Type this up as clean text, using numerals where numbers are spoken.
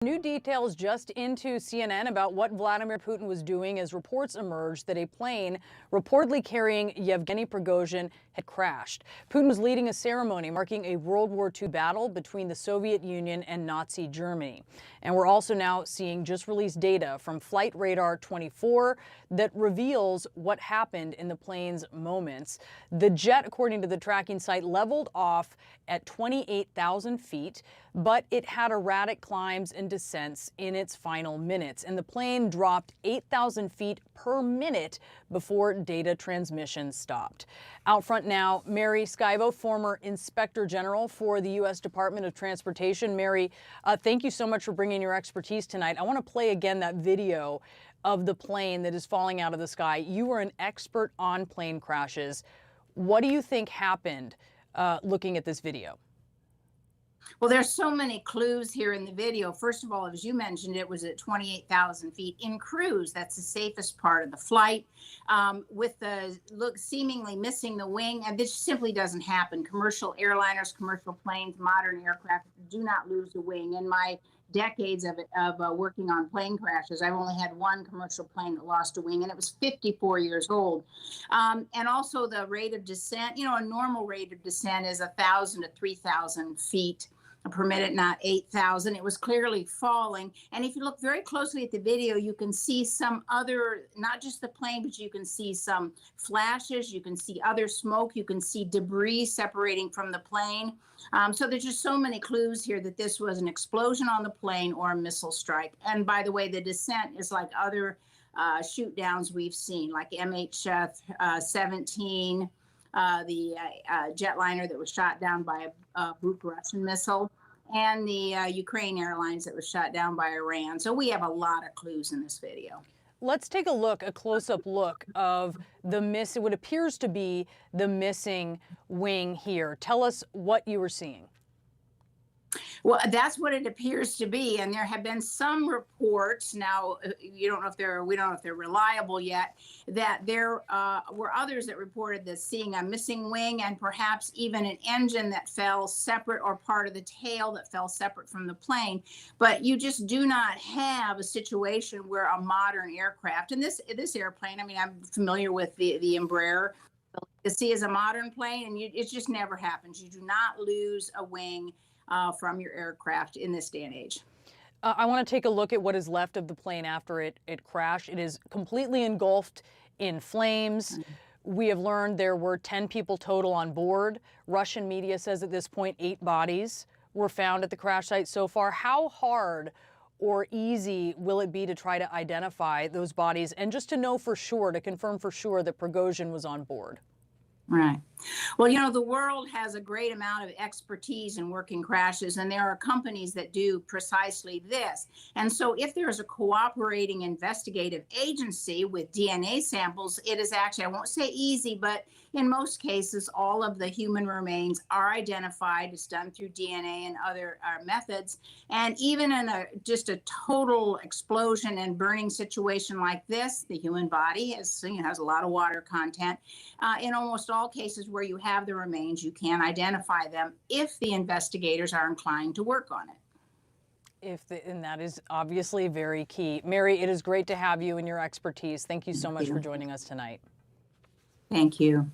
New details just into CNN about what Vladimir Putin was doing as reports emerged that a plane reportedly carrying Yevgeny Prigozhin had crashed. Putin was leading a ceremony marking a World War II battle between the Soviet Union and Nazi Germany. And we're also now seeing just released data from Flight Radar 24 that reveals what happened in the plane's moments. The jet, according to the tracking site, leveled off at 28,000 feet, but it had erratic climbs and descents in its final minutes, and the plane dropped 8,000 feet per minute before data transmission stopped. Out front now, Mary Schiavo, former Inspector General for the U.S. Department of Transportation. Mary, thank you so much for bringing your expertise tonight. I want to play again that video of the plane that is falling out of the sky. You were an expert on plane crashes. What do you think happened looking at this video? Well, there's so many clues here in the video. First of all, as you mentioned, it was at 28,000 feet in cruise. That's the safest part of the flight. With the seemingly missing the wing, and this simply doesn't happen. Commercial airliners, commercial planes, modern aircraft do not lose the wing. In my decades of working on plane crashes, I've only had one commercial plane that lost a wing, and it was 54 years old. And also the rate of descent, a normal rate of descent is 1,000 to 3,000 feet per minute, not 8,000. It was clearly falling. And if you look very closely at the video, you can see some other, not just the plane, but you can see some flashes, you can see other smoke, you can see debris separating from the plane. So there's just so many clues here that this was an explosion on the plane or a missile strike. And by the way, the descent is like other shoot downs we've seen, like MH17, the jetliner that was shot down by a Buk Russian missile, and the Ukraine Airlines that was shot down by Iran. So we have a lot of clues in this video. Let's take a close-up look of what appears to be the missing wing here. Tell us what you were seeing. Well, that's what it appears to be, and there have been some reports. Now, we don't know if they're reliable yet. That there were others that reported that seeing a missing wing and perhaps even an engine that fell separate, or part of the tail that fell separate from the plane. But you just do not have a situation where a modern aircraft, and this airplane, I mean, I'm familiar with the Embraer. You see, as a modern plane, and it just never happens. You do not lose a wing from your aircraft in this day and age. I want to take a look at what is left of the plane after it crashed. It is completely engulfed in flames. We have learned there were 10 people total on board. Russian media says at this point 8 bodies were found at the crash site so far. How hard or easy will it be to try to identify those bodies and just to know for sure, to confirm for sure that Prigozhin was on board? Right. Well, the world has a great amount of expertise in working crashes, and there are companies that do precisely this. And so if there's a cooperating investigative agency with DNA samples, it is actually, I won't say easy, but in most cases, all of the human remains are identified. It's done through DNA and other methods. And even in just a total explosion and burning situation like this, the human body has a lot of water content. In almost all cases where you have the remains, you can identify them if the investigators are inclined to work on it. And that is obviously very key. Mary, it is great to have you and your expertise. Thank you so much for joining us tonight. Thank you.